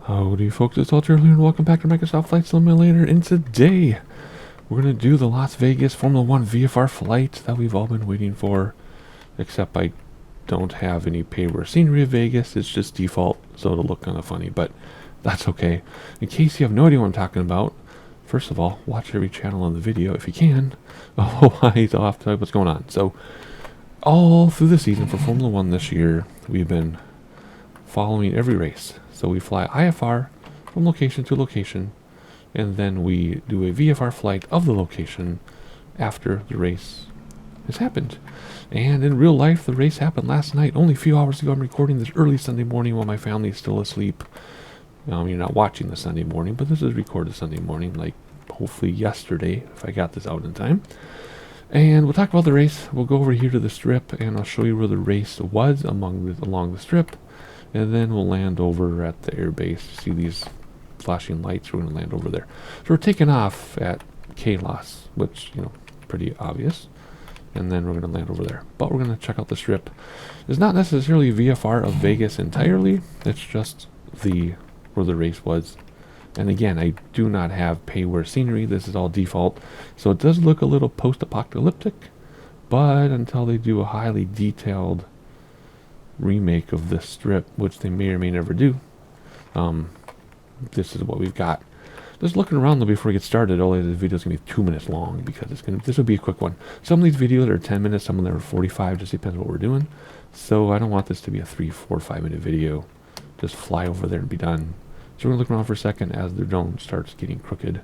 Howdy folks, it's Ultra here and welcome back to Microsoft Flight Simulator, and today we're going to do the Las Vegas Formula 1 VFR flight that we've all been waiting for, except I don't have any paper scenery of Vegas. It's just default, so it'll look kind of funny, but that's okay. In case you have no idea what I'm talking about, first of all, watch every channel on the video if you can. Otherwise, I'll have to tell you what's going on. So, all through the season for Formula 1 this year, we've been following every race. So we fly IFR from location to location, and then we do a VFR flight of the location after the race has happened. And in real life, the race happened last night, only a few hours ago. I'm recording this early Sunday morning while my family is still asleep. You're not watching the Sunday morning, but this is recorded Sunday morning, like hopefully yesterday, if I got this out in time. And we'll talk about the race. We'll go over here to the strip, and I'll show you where the race was along the strip. And then we'll land over at the airbase. See these flashing lights? We're going to land over there. So we're taking off at KLAS, which, pretty obvious. And then we're going to land over there. But we're going to check out the strip. It's not necessarily VFR of Vegas entirely. It's just where the race was. And again, I do not have payware scenery. This is all default. So it does look a little post-apocalyptic. But until they do a highly detailed remake of this strip, which they may or may never do, this is what we've got. Just looking around though before we get started, only the video's gonna be 2 minutes long because this will be a quick one. Some of these videos are 10 minutes, some of them are 45, just depends what we're doing. So I don't want this to be a 3, 4, 5 minute video. Just fly over there and be done. So we're gonna look around for a second as the drone starts getting crooked.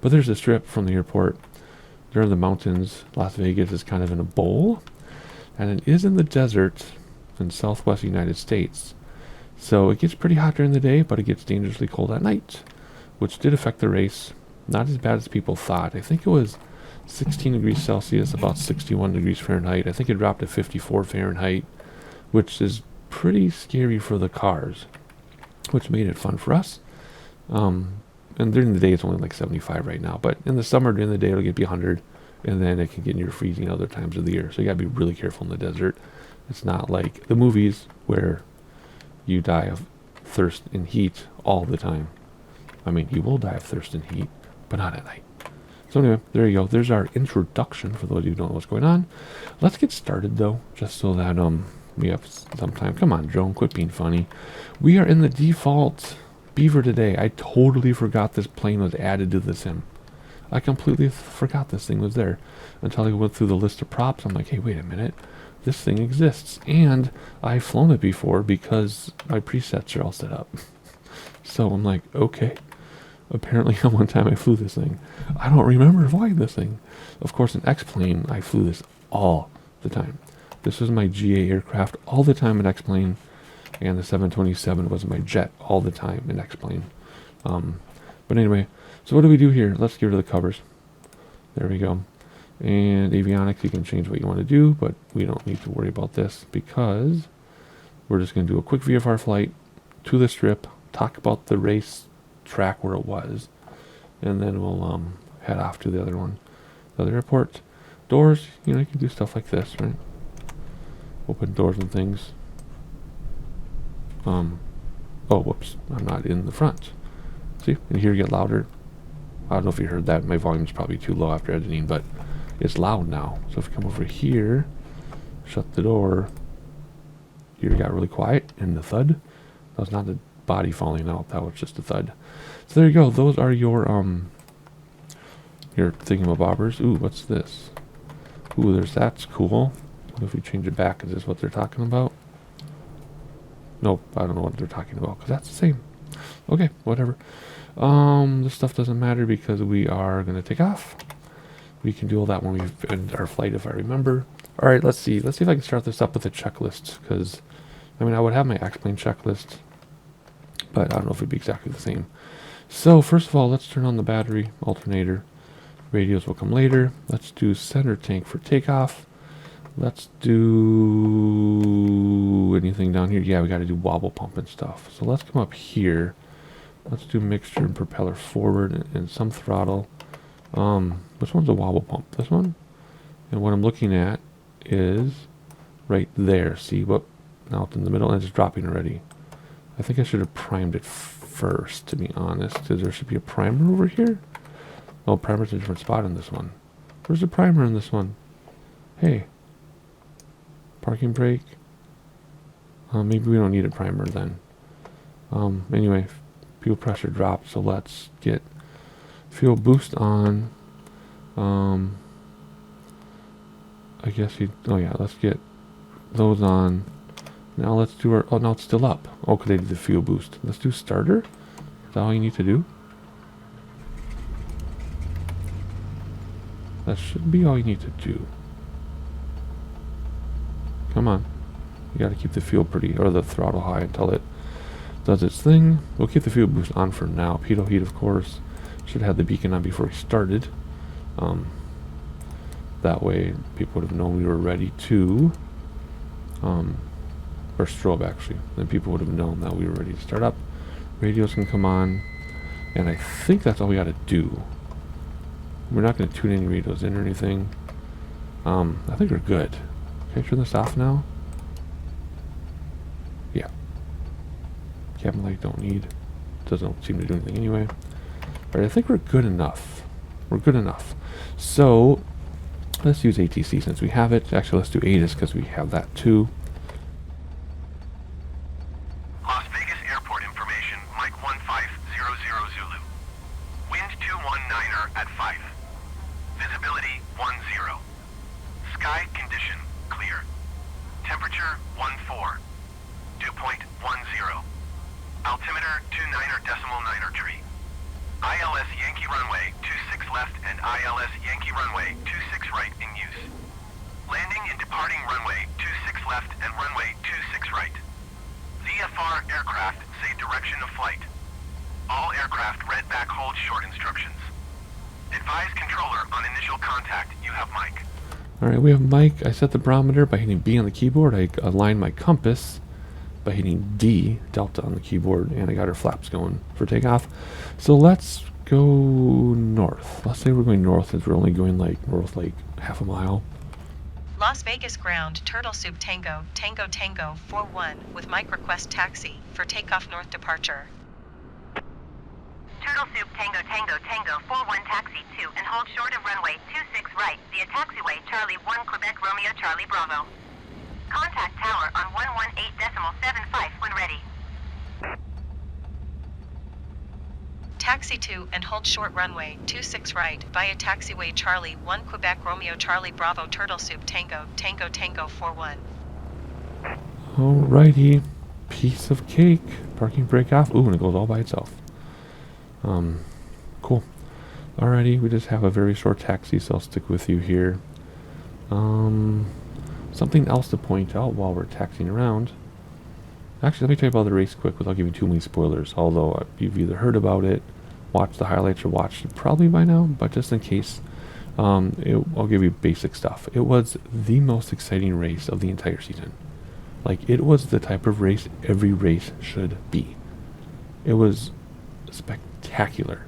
But there's a strip from the airport. There are the mountains. Las Vegas is kind of in a bowl, and it is in the desert in southwest United States. So it gets pretty hot during the day, but it gets dangerously cold at night, which did affect the race. Not as bad as people thought. I think it was 16 degrees Celsius, about 61 degrees Fahrenheit. I think it dropped to 54 Fahrenheit, which is pretty scary for the cars, which made it fun for us. And during the day it's only like 75 right now, but in the summer during the day it'll get be 100, and then it can get near freezing other times of the year. So you gotta be really careful in the desert. It's not like the movies where you die of thirst and heat all the time. I mean, you will die of thirst and heat, but not at night. So anyway, there you go. There's our introduction for those of you who don't know what's going on. Let's get started though, just so that we have some time. Come on, drone, quit being funny. We are in the default Beaver today. I totally forgot this plane was added to the sim. I completely forgot this thing was there until I went through the list of props. I'm like, hey, wait a minute. This thing exists, and I've flown it before because my presets are all set up. So I'm like, okay. Apparently, one time I flew this thing. I don't remember flying this thing. Of course, in X-Plane, I flew this all the time. This was my GA aircraft all the time in X-Plane, and the 727 was my jet all the time in X-Plane. But anyway, so what do we do here? Let's get rid of the covers. There we go. And avionics, you can change what you want to do, but we don't need to worry about this because we're just going to do a quick VFR flight to the strip, talk about the race track where it was, and then we'll head off to the other one, the other airport. Doors, you can do stuff like this, right? Open doors and things. Oh, whoops, I'm not in the front. See, and here you get louder. I don't know if you heard that. My volume's probably too low after editing, but it's loud now. So if you come over here, shut the door, here it got really quiet, and the thud. That was not the body falling out. That was just a thud. So there you go. Those are your thingamabobbers. Ooh, what's this? Ooh, that's cool. What if we change it back? Is this what they're talking about? Nope, I don't know what they're talking about because that's the same. Okay, whatever. This stuff doesn't matter because we are going to take off. We can do all that when we've ended our flight, if I remember. All right, let's see. Let's see if I can start this up with a checklist because, I would have my X-Plane checklist, but I don't know if it'd be exactly the same. So first of all, let's turn on the battery alternator. Radios will come later. Let's do center tank for takeoff. Let's do anything down here. Yeah, we got to do wobble pump and stuff. So let's come up here. Let's do mixture and propeller forward and some throttle. Which one's a wobble pump? This one? And what I'm looking at is right there. See what? Now it's in the middle and it's dropping already. I think I should have primed it first, to be honest, because there should be a primer over here. Oh, primer's a different spot in this one. Where's the primer in this one? Hey. Parking brake. Maybe we don't need a primer then. Anyway, fuel pressure dropped, so let's get fuel boost on. I guess oh yeah, let's get those on. Now let's do our, oh, now it's still up. Oh, because they did the fuel boost. Let's do starter. Is that all you need to do? That should be all you need to do. Come on. You gotta keep the fuel pretty, or the throttle high until it does its thing. We'll keep the fuel boost on for now. Pitot heat, of course. Should have the beacon on before we started. That way people would have known we were ready to, or strobe actually. Then people would have known that we were ready to start up. Radios can come on. And I think that's all we gotta do. We're not gonna tune any radios in or anything. I think we're good. Can I turn this off now? Yeah. Cabin light don't need. Doesn't seem to do anything anyway. Alright, I think we're good enough. We're good enough. So, let's use ATC since we have it. Actually, let's do ATIS because we have that too. Las Vegas Airport information, Mike 1500 Zulu. Wind 219er at 5. Visibility 10. Sky condition clear. Temperature 14. Dew point 10. Altimeter 29.9 tree. ILS Yankee runway 26 left and ILS Yankee runway 26 right in use. Landing and departing runway 26 left and runway 26 right. VFR aircraft say direction of flight. All aircraft read back hold short instructions. Advise controller on initial contact. You have Mike. Alright, we have Mike. I set the barometer by hitting B on the keyboard. I aligned my compass by hitting D, delta on the keyboard, and I got our flaps going for takeoff. So let's go north. Let's say we're going north since we're only going like north like half a mile. Las Vegas ground, Turtle Soup Tango, Tango Tango 41 with Mike request taxi for takeoff north departure. Turtle Soup Tango Tango Tango 41 taxi 2 and hold short of runway 26 right via taxiway Charlie 1 Quebec Romeo Charlie Bravo. Contact tower on 118.75 when ready. Taxi 2 and hold short runway 26 right via taxiway Charlie 1 Quebec Romeo Charlie Bravo Turtle Soup Tango Tango Tango 41. Alrighty. Piece of cake. Parking brake off. Ooh, and it goes all by itself. Cool. Alrighty, we just have a very short taxi, so I'll stick with you here. Something else to point out while we're taxiing around. Actually, let me tell you about the race quick without giving too many spoilers, although you've either heard about it, watched the highlights, or watched it probably by now, but just in case, I'll give you basic stuff. It was the most exciting race of the entire season. Like, it was the type of race every race should be. It was spectacular.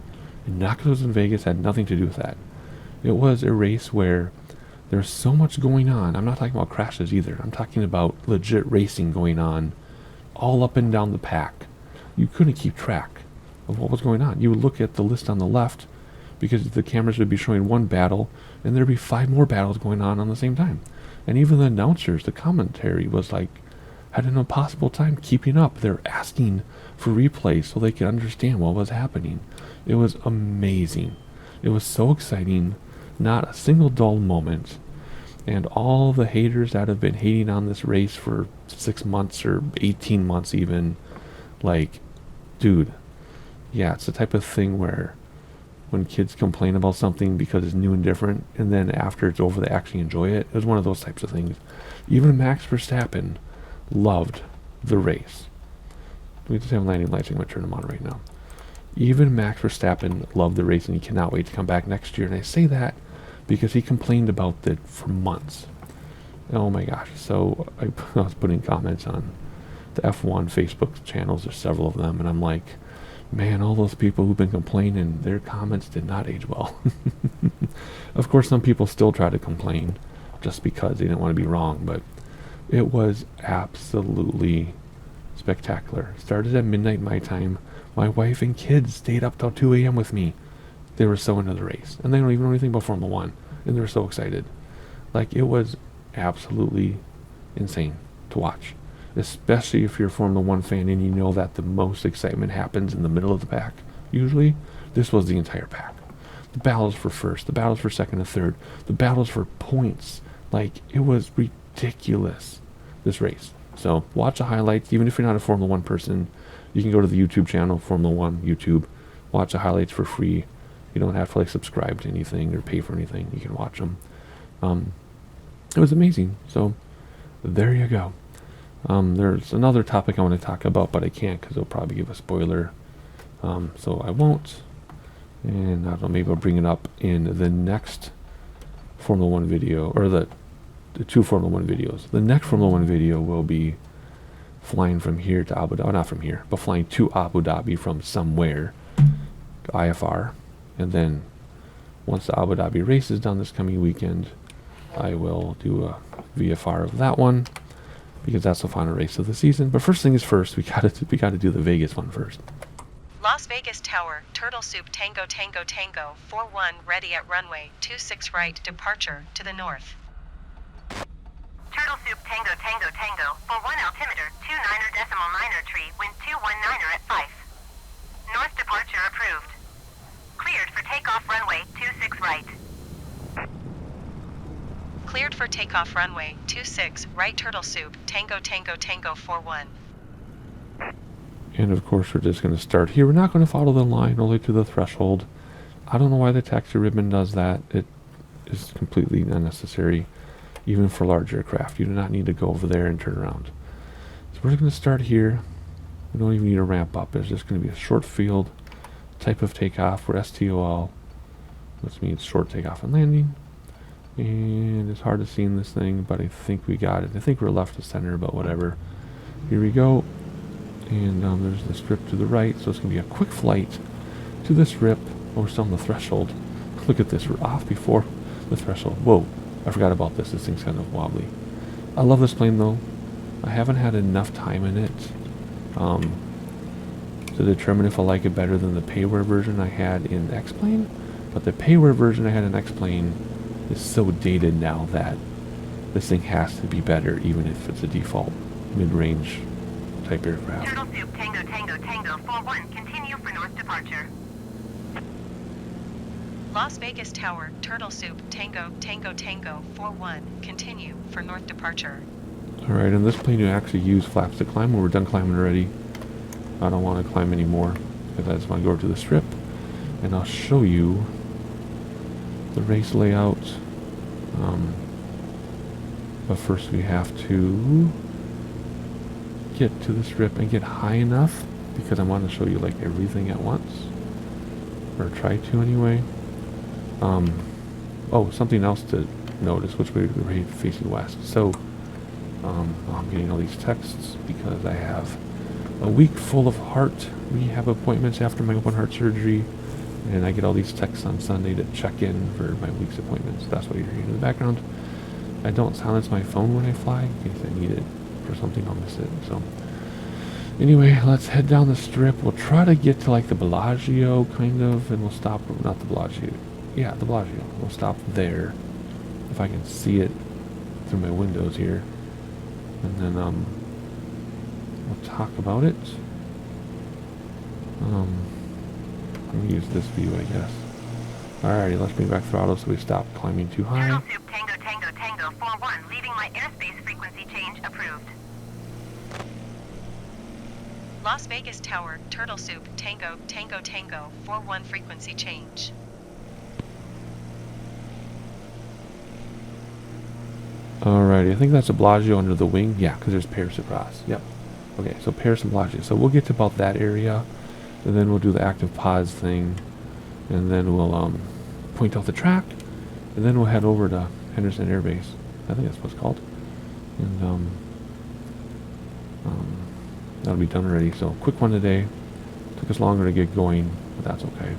And not because it was in Vegas, had nothing to do with that. It was a race where there's so much going on. I'm not talking about crashes either. I'm talking about legit racing going on all up and down the pack. You couldn't keep track of what was going on. You would look at the list on the left because the cameras would be showing one battle and there'd be 5 more battles going on the same time. And even the announcers, the commentary was like, had an impossible time keeping up. They're asking for replays so they could understand what was happening. It was amazing. It was so exciting. Not a single dull moment. And all the haters that have been hating on this race for 6 months or 18 months even, like, dude, yeah, it's the type of thing where when kids complain about something because it's new and different, and then after it's over they actually enjoy it. It was one of those types of things. Even Max Verstappen loved the race. We just have landing lights. I'm going to turn them on right now. Even Max Verstappen loved the race and he cannot wait to come back next year. And I say that because he complained about it for months. Oh my gosh. So I was putting comments on the F1 Facebook channels. There's several of them. And I'm like, man, all those people who've been complaining, their comments did not age well. Of course, some people still try to complain just because they didn't want to be wrong. But it was absolutely spectacular. Started at midnight my time, My wife and kids stayed up till 2 a.m. with me. They were so into the race. And they don't even know anything about Formula 1. And they were so excited. Like, it was absolutely insane to watch. Especially if you're a Formula 1 fan and you know that the most excitement happens in the middle of the pack. Usually, this was the entire pack. The battles for first, the battles for second and third, the battles for points. Like, it was ridiculous, this race. So, watch the highlights. Even if you're not a Formula 1 person, you can go to the YouTube channel, Formula 1 YouTube. Watch the highlights for free. You don't have to, like, subscribe to anything or pay for anything. You can watch them. It was amazing. So, there you go. There's another topic I want to talk about, but I can't because it'll probably give a spoiler. So I won't. And I don't know, maybe I'll bring it up in the next Formula 1 video, or the two Formula 1 videos. The next Formula 1 video will be flying from here to Abu Dhabi, not from here, but flying to Abu Dhabi from somewhere, IFR. And then once the Abu Dhabi race is done this coming weekend, I will do a VFR of that one, because that's the final race of the season. But first thing is first, we gotta do the Vegas one first. Las Vegas Tower, Turtle Soup Tango Tango Tango, 41 ready at runway 26 right, departure to the north. Turtle Soup Tango Tango Tango, 41 altimeter, 29er tree, wind 219er at 5. North departure approved. Cleared for takeoff runway 26 right. Cleared for takeoff runway 26 right, Turtle Soup Tango Tango Tango 41. And of course we're just going to start here. We're not going to follow the line only to the threshold. I don't know why the taxi ribbon does that. It is completely unnecessary, even for large aircraft. You do not need to go over there and turn around. So we're going to start here. We don't even need to ramp up. It's just going to be a short field type of takeoff. We're STOL, which means short takeoff and landing. And it's hard to see in this thing, but I think we got it. I think we're left to center, but whatever. Here we go. And there's the strip to the right, so it's going to be a quick flight to the strip. Oh, we're still on the threshold. Look at this, we're off before the threshold. Whoa, I forgot about this. This thing's kind of wobbly. I love this plane, though. I haven't had enough time in it to determine if I like it better than the payware version I had in X-Plane. But the payware version I had in X-Plane is so dated now that this thing has to be better, even if it's a default mid-range type aircraft. Turtle Soup Tango Tango Tango 41, continue for north departure. Las Vegas Tower, Turtle Soup Tango Tango Tango 41, continue for north departure. Alright, in this plane you actually use flaps to climb. When we're done climbing already, I don't want to climb anymore because I just want to go over to the strip, and I'll show you the race layout. But first we have to get to the strip and get high enough, because I want to show you like everything at once, or try to anyway. Oh, something else to notice, which way we're facing west. So I'm getting all these texts because I have a week full of heart rehab appointments after my open heart surgery, and I get all these texts on Sunday to check in for my week's appointments. That's what you're hearing in the background. I don't silence my phone when I fly in case I need it for something. I'll miss it. So anyway, let's head down the strip. We'll try to get to like the Bellagio kind of, and we'll stop, not the Bellagio, yeah, the Bellagio. We'll stop there if I can see it through my windows here, and then we'll talk about it. Let me use this view, I guess. Alrighty, let's bring back throttle so we stop climbing too high. Turtle Soup Tango Tango Tango 41, leaving my airspace frequency change approved. Las Vegas Tower, Turtle Soup Tango Tango Tango 41, frequency change. Alrighty, I think that's a Bellagio under the wing. Yeah, because there's Paris across. Yep. Okay, so Paris and Bellagio. So we'll get to about that area, and then we'll do the active pause thing, and then we'll point out the track, and then we'll head over to Henderson Air Base. I think that's what it's called. And that'll be done already. So quick one today. Took us longer to get going, but that's okay.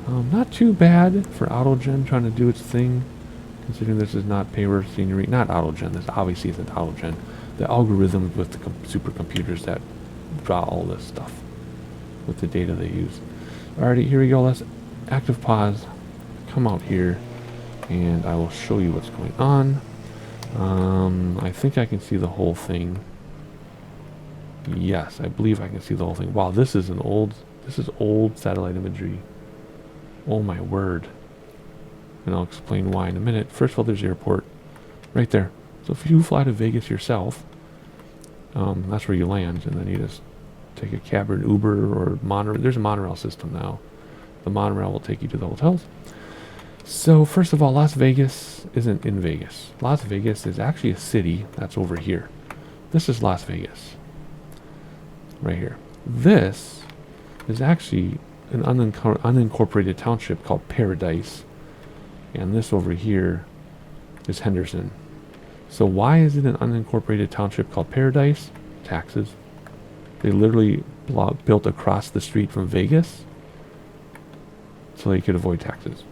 Not too bad for Autogen trying to do its thing, considering this is not payware scenery. Not Autogen. This obviously isn't Autogen. The algorithms with the supercomputers that draw all this stuff. with the data they use. Alrighty, here we go. Let's active pause. Come out here, and I will show you what's going on. I think I can see the whole thing. Yes, I believe I can see the whole thing. Wow, this is old satellite imagery. Oh my word. And I'll explain why in a minute. First of all, there's the airport right there. So if you fly to Vegas yourself, that's where you land, and then you just take a cab or an Uber or monorail. There's a monorail system now. The monorail will take you to the hotels. So first of all, Las Vegas isn't in Vegas. Las Vegas is actually a city that's over here. This is Las Vegas. Right here. This is actually an unincorporated township called Paradise. And this over here is Henderson. So why is it an unincorporated township called Paradise? Taxes. They literally built across the street from Vegas so they could avoid taxes.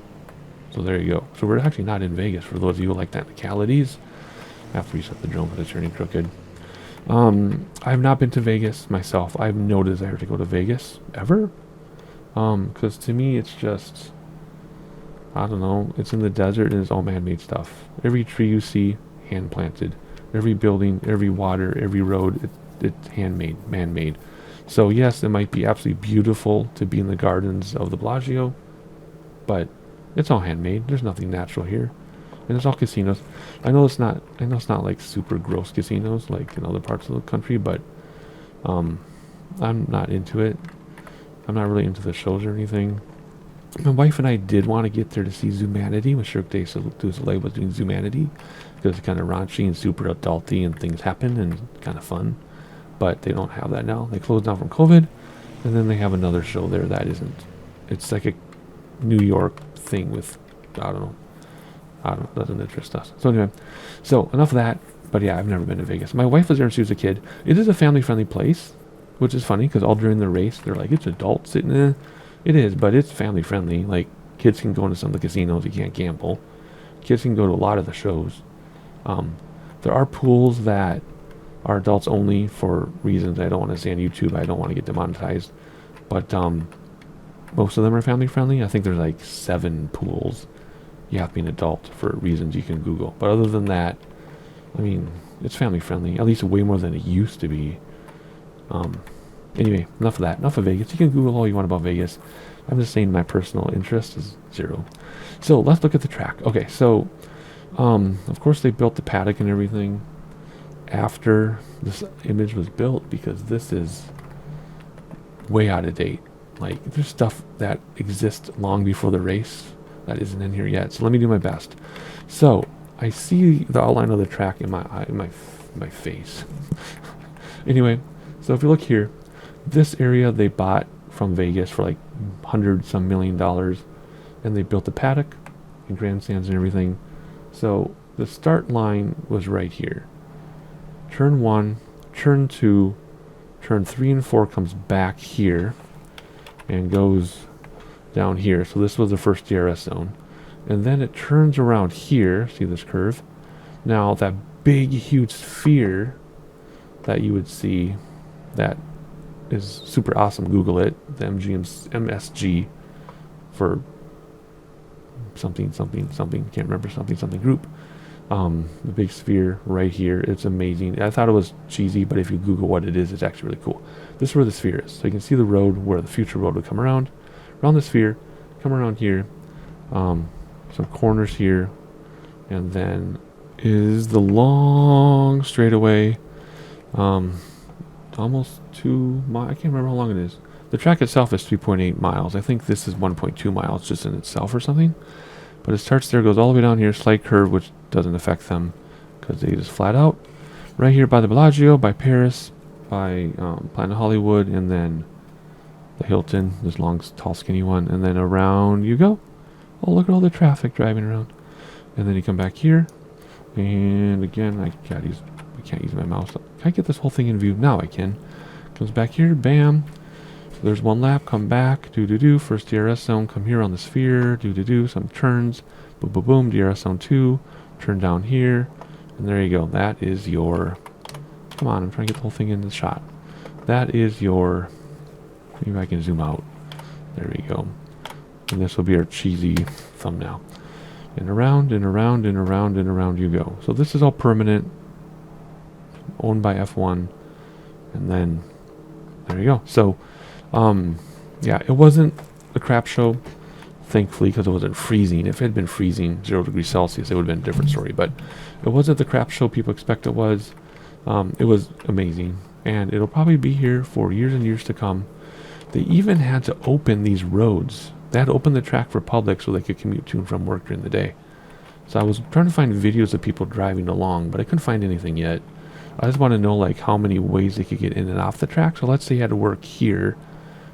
So there you go. So we're actually not in Vegas for those of you who like that localities. After we set the drone because it's turning crooked. I've not been to Vegas myself. I have no desire to go to Vegas ever. Because to me it's just, I don't know, it's in the desert and it's all man-made stuff. Every tree you see, hand-planted. Every building, every water, every road, it's handmade, man-made. So yes, it might be absolutely beautiful to be in the gardens of the Bellagio, but it's all handmade. There's nothing natural here. And it's all casinos. I know it's not like super gross casinos like in other parts of the country, but I'm not into it. I'm not really into the shows or anything. My wife and I did want to get there to see Zoomanity when Cirque du Soleil was doing Zoomanity, because it's kind of raunchy and super adulty and things happen and kind of fun. But they don't have that now. They closed down from COVID, and then they have another show there that isn't. It's like a New York thing with, I don't know, doesn't interest us. So anyway, so enough of that. But yeah, I've never been to Vegas. My wife was there when she was a kid. It is a family-friendly place, which is funny because all during the race they're like, it's adults sitting there. It is, but it's family-friendly. Like, kids can go into some of the casinos. You can't gamble. Kids can go to a lot of the shows. There are pools that are adults only for reasons I don't want to say on YouTube. I don't want to get demonetized. But most of them are family-friendly. I think there's like 7 pools. You have to be an adult for reasons you can Google. But other than that, I mean, it's family-friendly. At least way more than it used to be. Anyway, enough of that. Enough of Vegas. You can Google all you want about Vegas. I'm just saying my personal interest is 0. So let's look at the track. Okay, so of course they built the paddock and everything after this image was built, because this is way out of date. Like, there's stuff that exists long before the race that isn't in here yet. So let me do my best. So I see the outline of the track in my face. Anyway, so if you look here, this area they bought from Vegas for like $100-some million, and they built the paddock and grandstands and everything. So the start line was right here. Turn 1, turn 2, turn 3 and 4 comes back here and goes down here. So this was the first DRS zone. And then it turns around here. See this curve? Now that big, huge sphere that you would see that is super awesome. Google it. The MSG for something. Can't remember something group. The big sphere right here. It's amazing. I thought it was cheesy, but if you Google what it is, it's actually really cool. This is where the sphere is. So you can see the road where the future road would come around the sphere, come around here, some corners here, and then is the long straightaway, almost 2 miles. I can't remember how long it is. The track itself is 3.8 miles. I think this is 1.2 miles just in itself or something. But it starts there, goes all the way down here, slight curve, which doesn't affect them because they just flat out. Right here by the Bellagio, by Paris, by Planet Hollywood, and then the Hilton, this long, tall, skinny one, and then around you go. Oh, look at all the traffic driving around. And then you come back here, and again, I can't use my mouse. Can I get this whole thing in view? Now I can. Comes back here, bam. So there's one lap, come back, do, first DRS zone, come here on the sphere, do, some turns, boom, boom, boom, DRS zone 2, turn down here, and there you go. That is your, come on, I'm trying to get the whole thing in the shot. That is your Maybe I can zoom out. There we go. And this will be our cheesy thumbnail. And around and around and around and around you go. So this is all permanent, owned by F1, and then there you go. So yeah, it wasn't a crap show, thankfully, because it wasn't freezing. If it had been freezing 0 degrees Celsius, it would have been a different story. But it wasn't the crap show people expect it was. It was amazing, and it'll probably be here for years and years to come. They even had to open these roads. They had to open the track for public so they could commute to and from work during the day. So I was trying to find videos of people driving along, but I couldn't find anything yet. I just want to know like how many ways they could get in and off the track. So let's say you had to work here,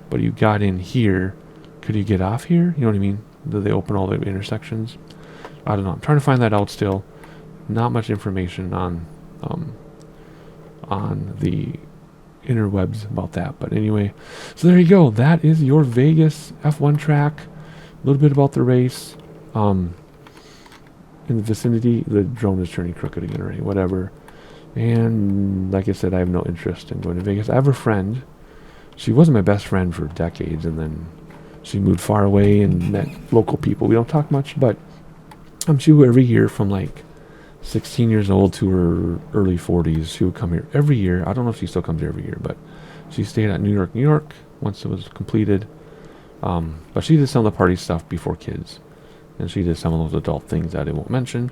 but you got in here. Could you get off here? You know what I mean? Did they open all the intersections? I don't know. I'm trying to find that out still. Not much information on the interwebs about that, but anyway, so there you go. That is your Vegas F1 track. A little bit about the race. In the vicinity, the drone is turning crooked again already, whatever. And like I said, I have no interest in going to Vegas. I have a friend. She wasn't my best friend for decades, and then she moved far away and met local people. We don't talk much, but she would every year from like 16 years old to her early 40s. She would come here every year. I don't know if she still comes here every year, but she stayed at New York once it was completed. But she did some of the party stuff before kids, and she did some of those adult things that I won't mention.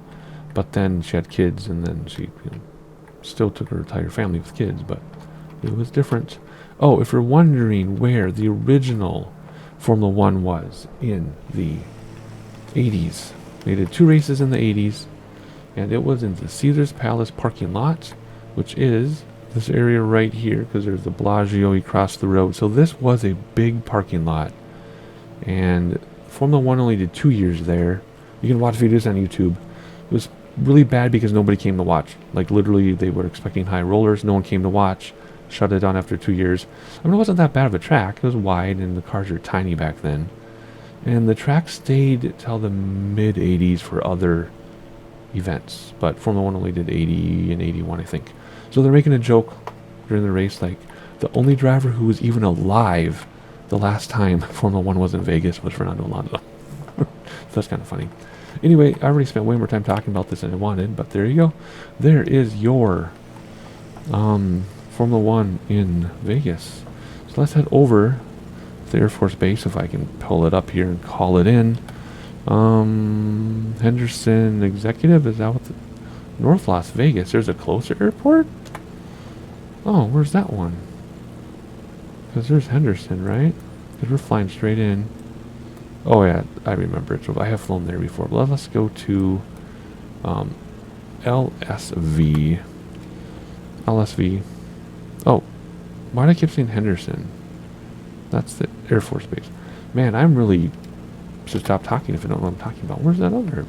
But then she had kids, and then she still took her entire family with kids, but it was different. Oh, if you're wondering where the original Formula One was in the 80s, they did 2 races in the 80s. And it was in the Caesars Palace parking lot, which is this area right here, because there's the Bellagio across the road. So this was a big parking lot. And Formula One only did 2 years there. You can watch videos on YouTube. It was really bad because nobody came to watch. Like literally they were expecting high rollers. No one came to watch. Shut it down after 2 years. I mean, it wasn't that bad of a track. It was wide and the cars were tiny back then. And the track stayed till the mid 80s for other events, but Formula One only did 80 and 81, I think. So they're making a joke during the race, like the only driver who was even alive the last time Formula One was in Vegas was Fernando Alonso. So that's kind of funny. Anyway, I already spent way more time talking about this than I wanted, but there you go. There is your Formula One in Vegas. So let's head over to the Air Force Base, if I can pull it up here and call it in. Henderson Executive, is that what the North Las Vegas? There's a closer airport? Oh, where's that one? Because there's Henderson, right? Because we're flying straight in. Oh yeah, I remember it. So I have flown there before. But let's go to LSV. LSV. Oh, why do I keep saying Henderson? That's the Air Force Base. Man, I'm really should stop talking if I don't know what I'm talking about. Where's that other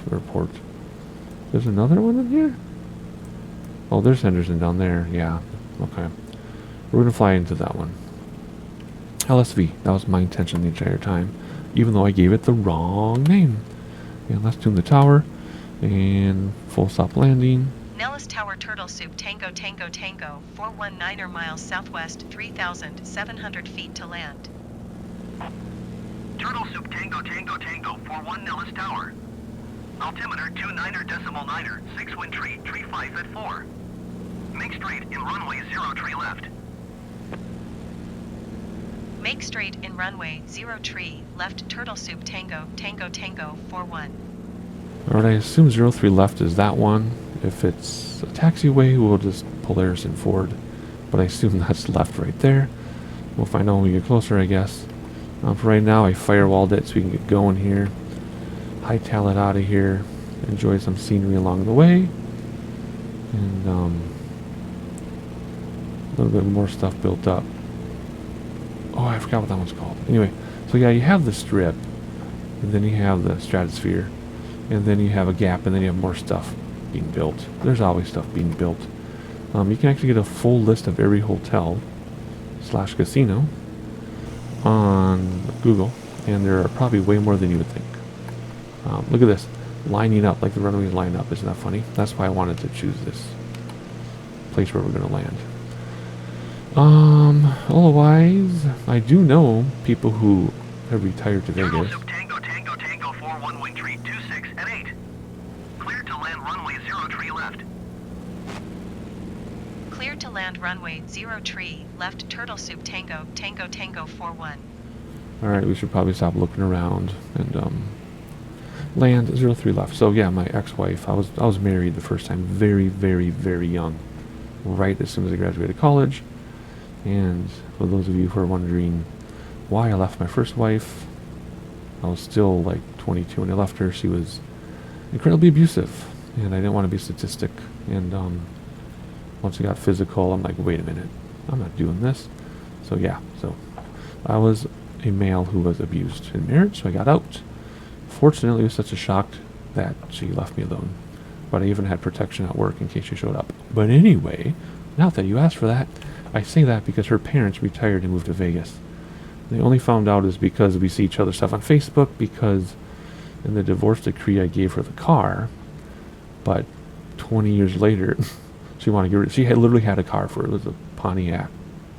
airport? There's another one in here? Oh, there's Henderson down there. Yeah. Okay. We're going to fly into that one. LSV. That was my intention the entire time, even though I gave it the wrong name. And let's tune the tower. And full stop landing. Nellis Tower Turtle Soup Tango Tango Tango 419er miles southwest 3,700 feet to land. Turtle Soup Tango Tango Tango 41 Nellis Tower. Altimeter 29er, 6 wind tree 5 at 4. Make straight in runway 0 tree left. Make straight in runway 0 tree left Turtle Soup Tango Tango Tango 41. Alright, I assume 03 left is that one. If it's a taxiway, we'll just Polaris and forward. But I assume that's left right there. We'll find out when we get closer, I guess. For right now, I firewalled it so we can get going here. Hightail it out of here. Enjoy some scenery along the way. And a little bit more stuff built up. Oh, I forgot what that one's called. Anyway, so yeah, you have the strip. And then you have the stratosphere. And then you have a gap, and then you have more stuff being built. There's always stuff being built. You can actually get a full list of every hotel / casino on Google, and there are probably way more than you would think. Look at this, lining up, like the runways line up. Isn't that funny? That's why I wanted to choose this place where we're going to land. Otherwise, I do know people who have retired to Turtle Vegas. Soup Tango Tango Tango 41 wing tree 26 and 8. Cleared to land runway 0 tree left. Cleared to land runway 0 tree, left Turtle Soup Tango, Tango Tango 41. Alright, we should probably stop looking around and land 03 left. So yeah, my ex-wife, I was married the first time very, very, very young. Right as soon as I graduated college. And for those of you who are wondering why I left my first wife, I was still like 22 when I left her. She was incredibly abusive, and I didn't want to be a statistic. And once it got physical, I'm like, wait a minute, I'm not doing this. So yeah, so I was a male who was abused in marriage, so I got out. Fortunately, it was such a shock that she left me alone. But I even had protection at work in case she showed up. But anyway, now that you asked for that, I say that because her parents retired and moved to Vegas. The only found out is because we see each other's stuff on Facebook, because in the divorce decree I gave her the car, but 20 years later, she wanted to get rid of. She had literally had a car for it. It was a Pontiac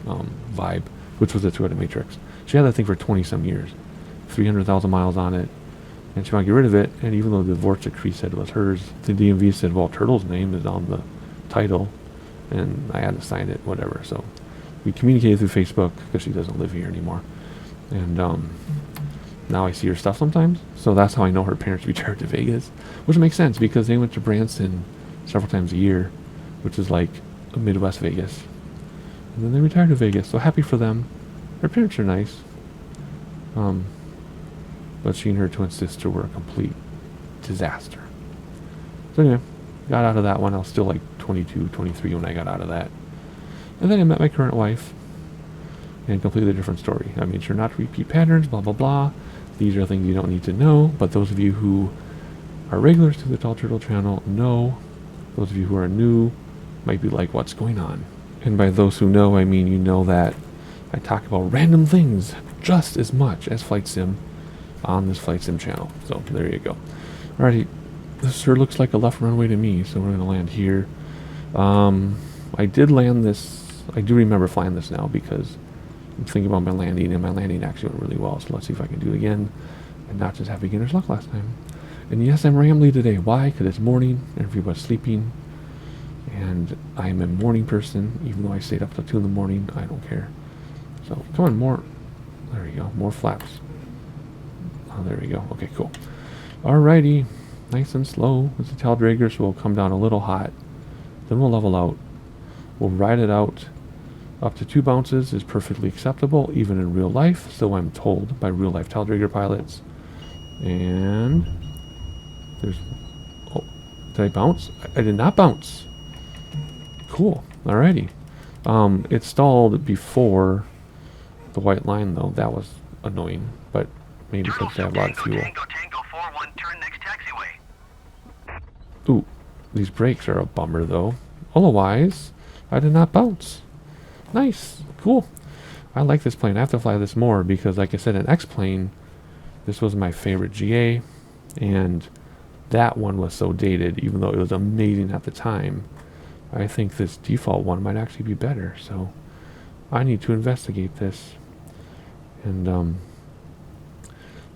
Vibe, which was a Toyota Matrix. She had that thing for 20-some years, 300,000 miles on it, and she wanted to get rid of it. And even though the divorce decree said it was hers, the DMV said, well, Turtle's name is on the title, and I had to sign it, whatever. So we communicated through Facebook because she doesn't live here anymore. And now I see her stuff sometimes. So that's how I know her parents retired to Vegas, which makes sense because they went to Branson several times a year, which is like a Midwest Vegas. And then they retired to Vegas. So happy for them. Her parents are nice. But she and her twin sister were a complete disaster. So anyway, got out of that one. I was still like 22, 23 when I got out of that. And then I met my current wife. And completely different story. I made sure not to repeat patterns, blah, blah, blah. These are things you don't need to know. But those of you who are regulars to the Tall Turtle channel know. Those of you who are new might be like, what's going on? And by those who know, I mean you know that I talk about random things just as much as Flight Sim on this Flight Sim channel. So there you go. Alrighty, this sure looks like a left runway to me, so we're going to land here. I did land this. I do remember flying this now because I'm thinking about my landing, and my landing actually went really well. So let's see if I can do it again and not just have beginner's luck last time. And yes, I'm rambly today. Why? Because it's morning, everybody's sleeping, and I'm a morning person. Even though I stayed up till 2 in the morning, I don't care. So come on, more. There we go. More flaps. Oh, there we go. Okay, cool. Alrighty. Nice and slow. It's a tail dragger, so we'll come down a little hot. Then we'll level out. We'll ride it out. Up to 2 bounces is perfectly acceptable, even in real life. So I'm told by real life tail dragger pilots. And there's... Oh, did I bounce? I did not bounce. Cool. Alrighty. It stalled before the white line, though. That was annoying, but maybe because I have a lot of fuel. Tango, Tango 41, turn next taxiway. Ooh, these brakes are a bummer, though. Otherwise, I did not bounce. Nice. Cool. I like this plane. I have to fly this more because, like I said, an X-plane, this was my favorite GA, and that one was so dated, even though it was amazing at the time. I think this default one might actually be better, so I need to investigate this. And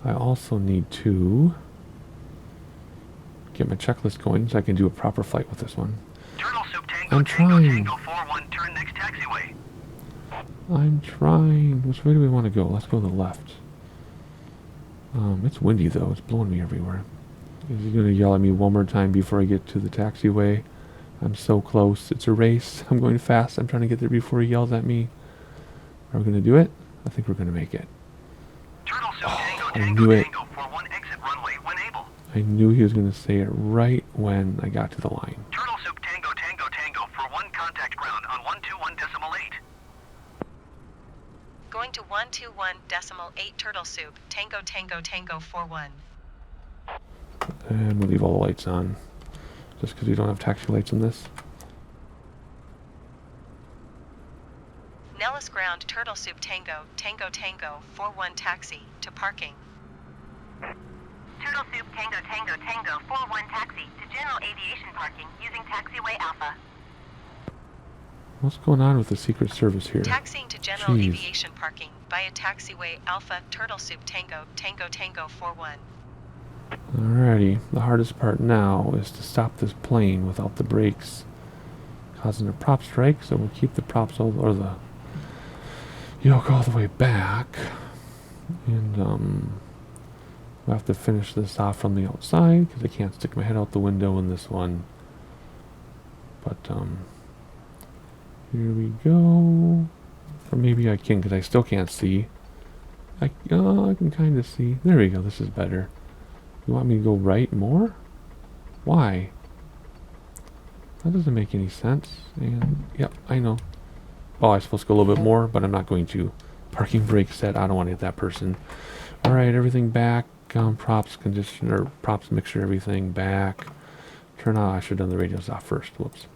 I also need to get my checklist going so I can do a proper flight with this one. Turtle Soup Tango, I'm trying. Tango 41, turn next taxiway. I'm trying. Which way do we want to go? Let's go to the left. It's windy though. It's blowing me everywhere. Is he going to yell at me one more time before I get to the taxiway? I'm so close. It's a race. I'm going fast. I'm trying to get there before he yells at me. Are we going to do it? I think we're going to make it. Turtle Soup Tango, I Tango, knew it. Tango 41, exit runway when able. I knew he was going to say it right when I got to the line. Turtle Soup Tango, Tango, Tango for 1 contact ground on 121.8. Going to 121.8 Turtle Soup, Tango Tango Tango 41. And we'll leave all the lights on. Just because we don't have taxi lights in this. Nellis ground Turtle Soup Tango, Tango Tango 41 taxi to parking. Turtle Soup Tango Tango Tango 41 taxi to general aviation parking using taxiway Alpha. What's going on with the Secret Service here? Taxiing to General Jeez. Aviation Parking via taxiway Alpha Turtle Soup Tango Tango Tango 41. Alrighty, the hardest part now is to stop this plane without the brakes causing a prop strike, so we'll keep the props or the yoke all the way back, and we'll have to finish this off from the outside because I can't stick my head out the window in this one. But here we go. Or maybe I can, because I still can't see. I can kind of see. There we go. This is better. You want me to go right more? Why? That doesn't make any sense. And yep, I know. Oh, I'm supposed to go a little bit more, but I'm not going to. Parking brake set. I don't want to hit that person. All right, everything back. Props conditioner, props mixture, everything back. Turn on. I should have done the radios off first. Whoops.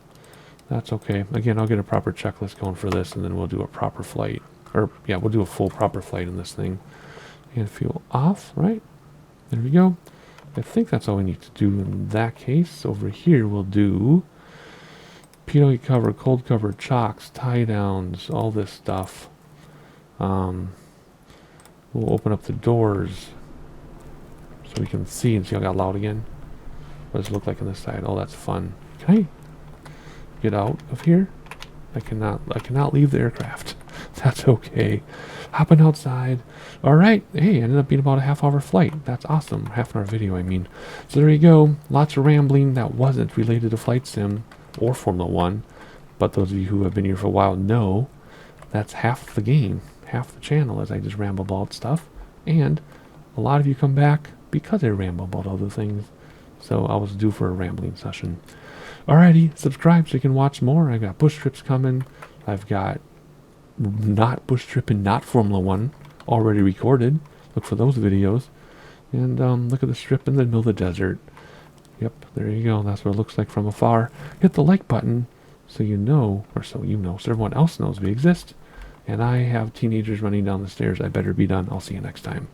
That's okay. Again, I'll get a proper checklist going for this, and then we'll do a proper flight. Or yeah, we'll do a full proper flight in this thing. And fuel off. Right. There we go. I think that's all we need to do in that case. Over here, we'll do POE cover, cold cover, chocks, tie downs, all this stuff. We'll open up the doors so we can see and see how it got loud again. What does it look like on this side? Oh, that's fun. Can I get out of here? I cannot leave the aircraft. That's okay. Hopping outside. All right. Hey, ended up being about a half-hour flight. That's awesome. Half-an-hour video, I mean. So there you go. Lots of rambling that wasn't related to Flight Sim or Formula 1. But those of you who have been here for a while know that's half the game, half the channel, as I just ramble about stuff. And a lot of you come back because I ramble about other things. So I was due for a rambling session. Alrighty, subscribe so you can watch more. I've got bush trips coming. I've got not bush trip and not Formula 1 already recorded. Look for those videos. And look at the strip in the middle of the desert. Yep, there you go. That's what it looks like from afar. Hit the like button so you know, or so you know, so everyone else knows we exist. And I have teenagers running down the stairs. I better be done. I'll see you next time.